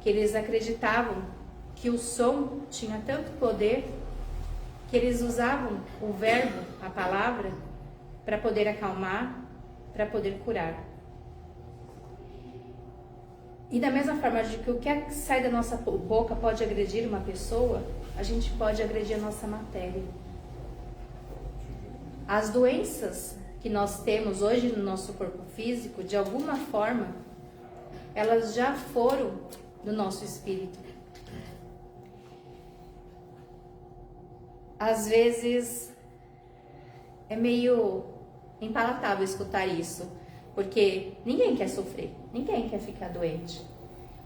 que eles acreditavam que o som tinha tanto poder que eles usavam o verbo, a palavra, para poder acalmar, para poder curar. E da mesma forma de que o que sai da nossa boca pode agredir uma pessoa, a gente pode agredir a nossa matéria. As doenças que nós temos hoje no nosso corpo físico, de alguma forma, elas já foram do nosso espírito. Às vezes é meio impalatável escutar isso, porque ninguém quer sofrer, ninguém quer ficar doente.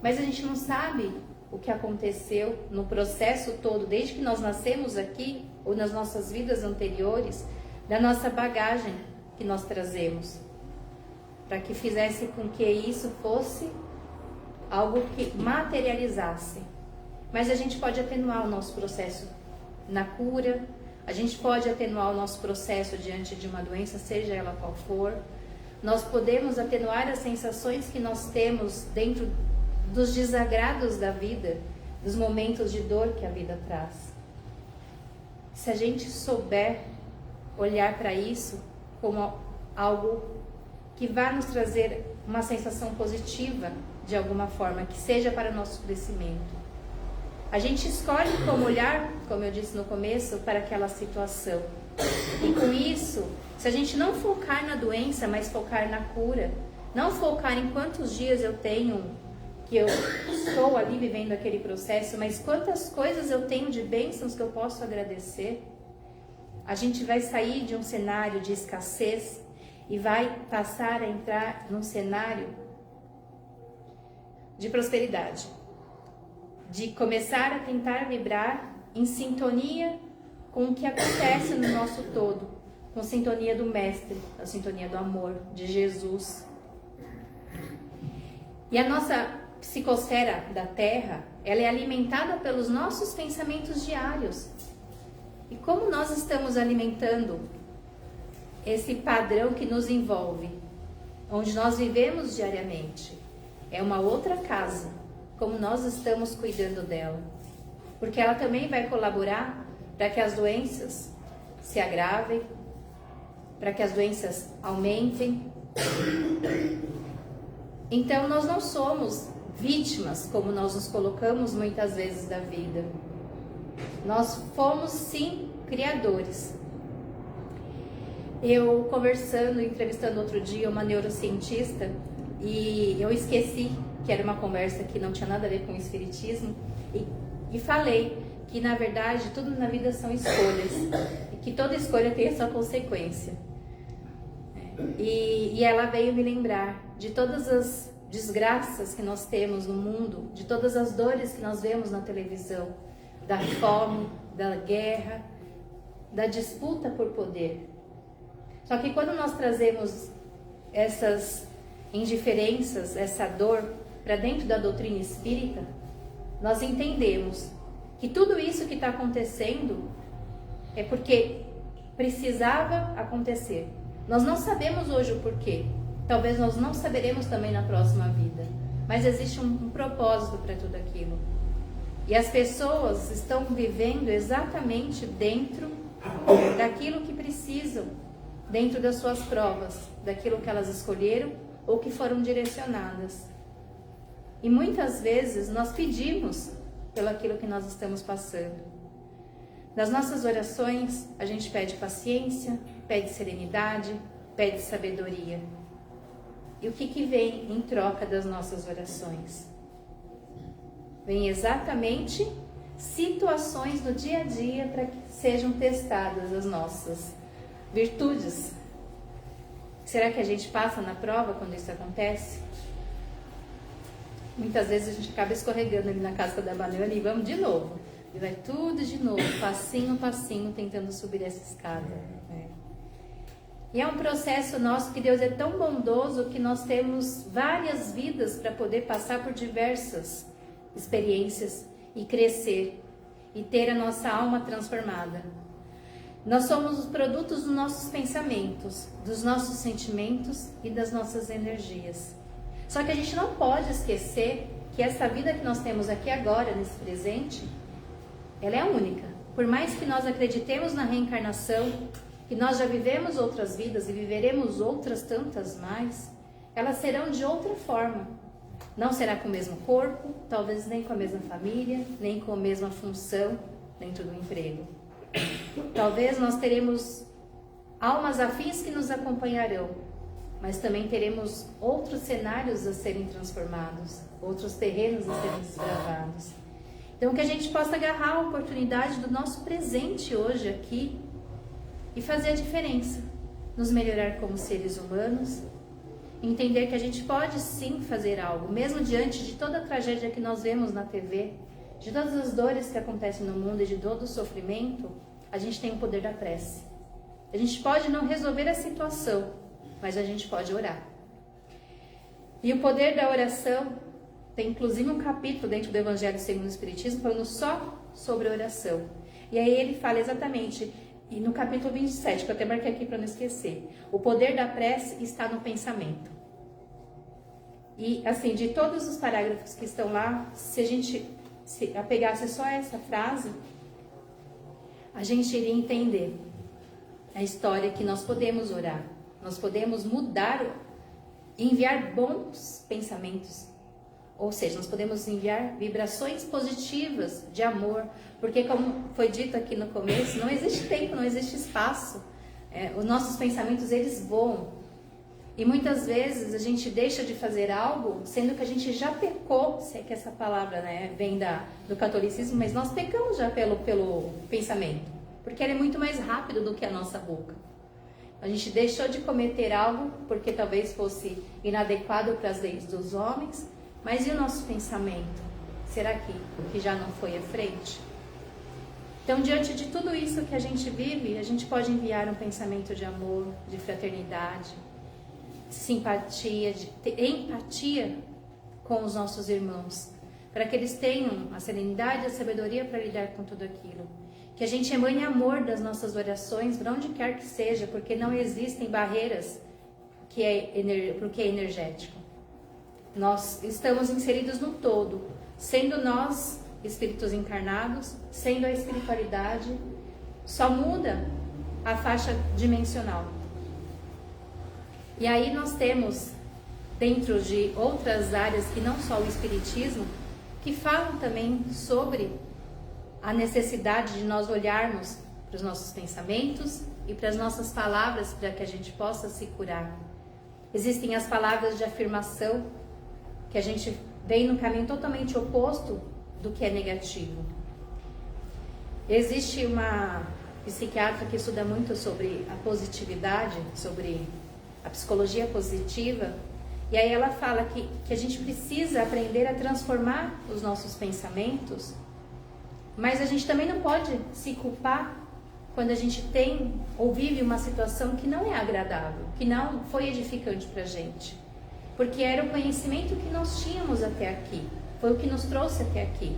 Mas a gente não sabe o que aconteceu no processo todo, desde que nós nascemos aqui, ou nas nossas vidas anteriores, da nossa bagagem que nós trazemos, para que fizesse com que isso fosse algo que materializasse. Mas a gente pode atenuar o nosso processo na cura, a gente pode atenuar o nosso processo diante de uma doença, seja ela qual for. Nós podemos atenuar as sensações que nós temos dentro dos desagrados da vida, dos momentos de dor que a vida traz. Se a gente souber olhar para isso como algo que vai nos trazer uma sensação positiva, de alguma forma, que seja para o nosso crescimento. A gente escolhe como olhar, como eu disse no começo, para aquela situação. E com isso, se a gente não focar na doença, mas focar na cura, não focar em quantos dias eu tenho, que eu estou ali vivendo aquele processo, mas quantas coisas eu tenho de bênçãos que eu posso agradecer, a gente vai sair de um cenário de escassez e vai passar a entrar num cenário de prosperidade, de começar a tentar vibrar em sintonia com o que acontece no nosso todo, com sintonia do Mestre, a sintonia do amor, de Jesus. E a nossa psicosfera da Terra, ela é alimentada pelos nossos pensamentos diários. E como nós estamos alimentando esse padrão que nos envolve, onde nós vivemos diariamente, é uma outra casa, como nós estamos cuidando dela. Porque ela também vai colaborar para que as doenças se agravem, para que as doenças aumentem. Então nós não somos vítimas, como nós nos colocamos muitas vezes da vida. Nós fomos sim criadores. Eu conversando, entrevistando outro dia uma neurocientista, e eu esqueci que era uma conversa que não tinha nada a ver com o espiritismo, e falei que na verdade tudo na vida são escolhas, e que toda escolha tem a sua consequência. E ela veio me lembrar de todas as desgraças que nós temos no mundo, de todas as dores que nós vemos na televisão, da fome, da guerra, da disputa por poder. Só que quando nós trazemos essas indiferenças, essa dor para dentro da doutrina espírita, nós entendemos que tudo isso que está acontecendo é porque precisava acontecer. Nós não sabemos hoje o porquê. Talvez nós não saberemos também na próxima vida. Mas existe um propósito para tudo aquilo. E as pessoas estão vivendo exatamente dentro daquilo que precisam, dentro das suas provas, daquilo que elas escolheram ou que foram direcionadas. E muitas vezes nós pedimos pelo aquilo que nós estamos passando. Nas nossas orações, a gente pede paciência, pede serenidade, pede sabedoria. E o que vem em troca das nossas orações? Vem exatamente situações do dia a dia para que sejam testadas as nossas virtudes. Será que a gente passa na prova quando isso acontece? Muitas vezes a gente acaba escorregando ali na casca da banana e vamos de novo. E vai tudo de novo, passinho a passinho, tentando subir essa escada. E é um processo nosso que Deus é tão bondoso que nós temos várias vidas para poder passar por diversas experiências e crescer e ter a nossa alma transformada. Nós somos os produtos dos nossos pensamentos, dos nossos sentimentos e das nossas energias. Só que a gente não pode esquecer que essa vida que nós temos aqui agora, nesse presente, ela é única. Por mais que nós acreditemos na reencarnação, que nós já vivemos outras vidas e viveremos outras tantas mais, elas serão de outra forma. Não será com o mesmo corpo, talvez nem com a mesma família, nem com a mesma função dentro do emprego. Talvez nós teremos almas afins que nos acompanharão, mas também teremos outros cenários a serem transformados, outros terrenos a serem desbravados. Então que a gente possa agarrar a oportunidade do nosso presente hoje aqui e fazer a diferença, nos melhorar como seres humanos, entender que a gente pode sim fazer algo, mesmo diante de toda a tragédia que nós vemos na TV, de todas as dores que acontecem no mundo e de todo o sofrimento, a gente tem o poder da prece. A gente pode não resolver a situação, mas a gente pode orar. E o poder da oração, tem inclusive um capítulo dentro do Evangelho segundo o Espiritismo falando só sobre oração. E aí ele fala exatamente, e no capítulo 27, que eu até marquei aqui para não esquecer, o poder da prece está no pensamento. E assim, de todos os parágrafos que estão lá, se a gente se apegasse só a essa frase, a gente iria entender a história que nós podemos orar. Nós podemos mudar, enviar bons pensamentos. Ou seja, nós podemos enviar vibrações positivas de amor. Porque como foi dito aqui no começo, não existe tempo, não existe espaço. Os nossos pensamentos, eles voam. E muitas vezes a gente deixa de fazer algo, sendo que a gente já pecou, sei que essa palavra vem do catolicismo, mas nós pecamos já pelo pensamento. Porque ele é muito mais rápido do que a nossa boca. A gente deixou de cometer algo porque talvez fosse inadequado para as leis dos homens, mas e o nosso pensamento? Será que já não foi à frente? Então, diante de tudo isso que a gente vive, a gente pode enviar um pensamento de amor, de fraternidade, de simpatia, de empatia com os nossos irmãos, para que eles tenham a serenidade e a sabedoria para lidar com tudo aquilo. Que a gente emane amor das nossas orações, para onde quer que seja, porque não existem barreiras para o que é energético. Nós estamos inseridos no todo, sendo nós espíritos encarnados, sendo a espiritualidade, só muda a faixa dimensional. E aí nós temos, dentro de outras áreas que não só o espiritismo, que falam também sobre a necessidade de nós olharmos para os nossos pensamentos e para as nossas palavras para que a gente possa se curar. Existem as palavras de afirmação, que a gente vem no caminho totalmente oposto do que é negativo. Existe uma psiquiatra que estuda muito sobre a positividade, sobre a psicologia positiva, e aí ela fala que a gente precisa aprender a transformar os nossos pensamentos, mas a gente também não pode se culpar quando a gente tem ou vive uma situação que não é agradável, que não foi edificante para a gente. Porque era o conhecimento que nós tínhamos até aqui, foi o que nos trouxe até aqui.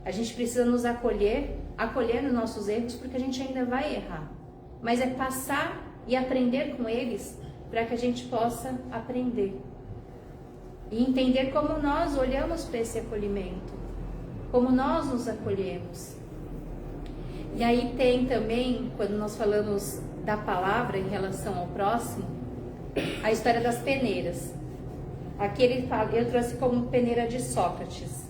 A gente precisa nos acolher nos nossos erros, porque a gente ainda vai errar. Mas é passar e aprender com eles para que a gente possa aprender. E entender como nós olhamos para esse acolhimento, como nós nos acolhemos. E aí tem também, quando nós falamos da palavra em relação ao próximo, a história das peneiras. Aqui ele fala, eu trouxe como peneira de Sócrates.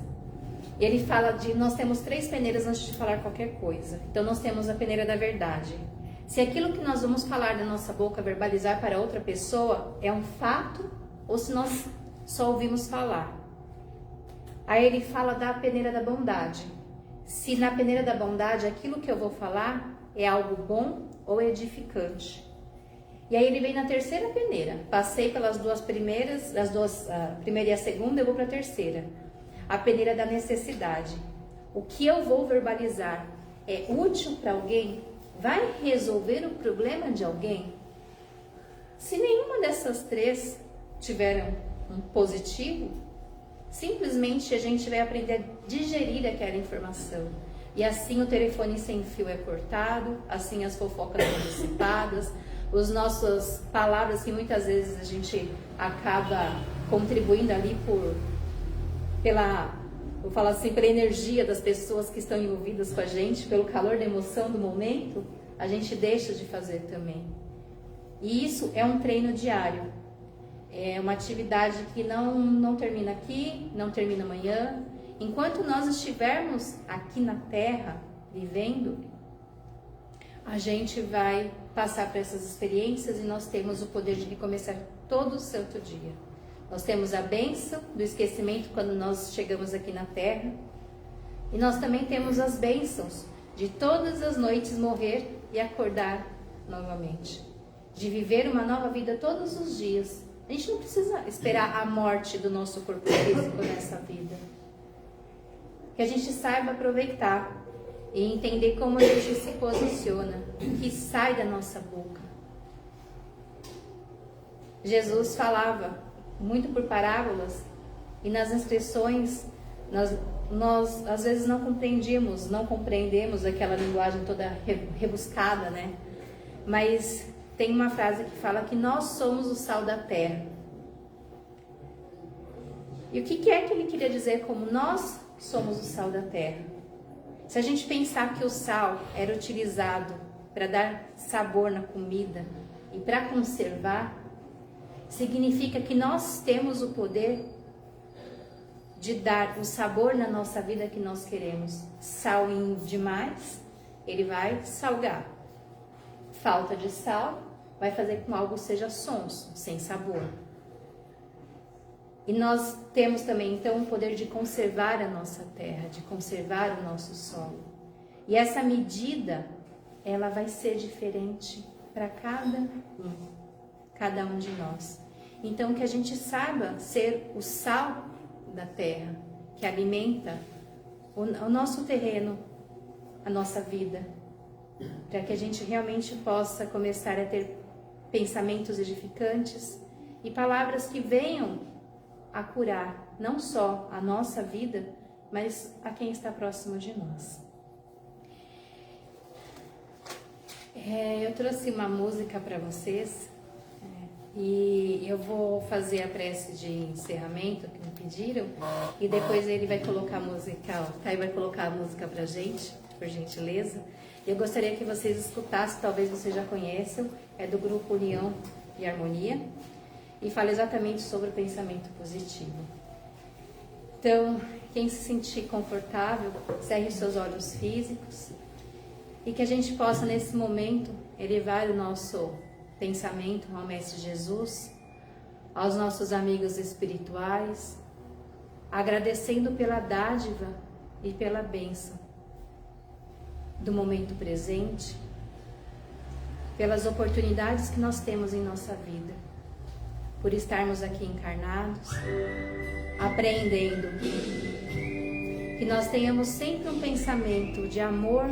Ele fala de, nós temos 3 peneiras antes de falar qualquer coisa. Então nós temos a peneira da verdade. Se aquilo que nós vamos falar da nossa boca, verbalizar para outra pessoa, é um fato, ou se nós só ouvimos falar. Aí ele fala da peneira da bondade. Se na peneira da bondade aquilo que eu vou falar é algo bom ou edificante. E aí ele vem na terceira peneira. Passei pelas 2 primeiras, a primeira e a segunda, eu vou para a terceira. A peneira da necessidade. O que eu vou verbalizar é útil para alguém? Vai resolver o problema de alguém? Se nenhuma dessas 3 tiveram um positivo, simplesmente a gente vai aprender a digerir aquela informação. E assim o telefone sem fio é cortado, assim as fofocas são dissipadas, as nossas palavras que muitas vezes a gente acaba contribuindo ali vou falar assim, pela energia das pessoas que estão envolvidas com a gente, pelo calor da emoção do momento, a gente deixa de fazer também. E isso é um treino diário. É uma atividade que não termina aqui, não termina amanhã. Enquanto nós estivermos aqui na Terra, vivendo, a gente vai passar por essas experiências e nós temos o poder de recomeçar todo o santo dia. Nós temos a bênção do esquecimento quando nós chegamos aqui na Terra. E nós também temos as bênçãos de todas as noites morrer e acordar novamente. De viver uma nova vida todos os dias. A gente não precisa esperar a morte do nosso corpo físico nessa vida. Que a gente saiba aproveitar e entender como a gente se posiciona, o que sai da nossa boca. Jesus falava muito por parábolas e nas inscrições nós às vezes não compreendemos aquela linguagem toda rebuscada, né? Mas tem uma frase que fala que nós somos o sal da terra. E o que é que ele queria dizer como nós somos o sal da terra? Se a gente pensar que o sal era utilizado para dar sabor na comida e para conservar, significa que nós temos o poder de dar o sabor na nossa vida que nós queremos. Sal em demais, ele vai salgar. Falta de sal vai fazer com que algo seja sonso, sem sabor. E nós temos também, então, o poder de conservar a nossa terra, de conservar o nosso solo. E essa medida, ela vai ser diferente para cada um de nós. Então, que a gente saiba ser o sal da terra, que alimenta o nosso terreno, a nossa vida, para que a gente realmente possa começar a ter pensamentos edificantes e palavras que venham a curar não só a nossa vida, mas a quem está próximo de nós. Eu trouxe uma música para vocês e eu vou fazer a prece de encerramento que me pediram e depois ele vai colocar a música, o Thay vai colocar a música pra gente, por gentileza. Eu gostaria que vocês escutassem, talvez vocês já conheçam, é do grupo União e Harmonia e fala exatamente sobre o pensamento positivo. Então, quem se sentir confortável, cerre os seus olhos físicos e que a gente possa nesse momento elevar o nosso pensamento ao Mestre Jesus, aos nossos amigos espirituais, agradecendo pela dádiva e pela bênção do momento presente, pelas oportunidades que nós temos em nossa vida, por estarmos aqui encarnados, aprendendo, que nós tenhamos sempre um pensamento de amor,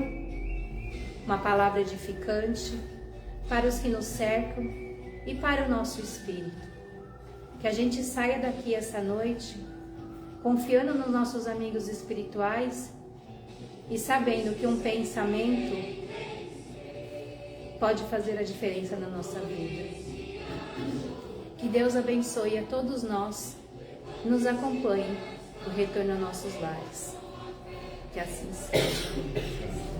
uma palavra edificante para os que nos cercam e para o nosso espírito. Que a gente saia daqui essa noite confiando nos nossos amigos espirituais e sabendo que um pensamento pode fazer a diferença na nossa vida. Que Deus abençoe a todos nós, nos acompanhe no retorno a nossos lares. Que assim seja.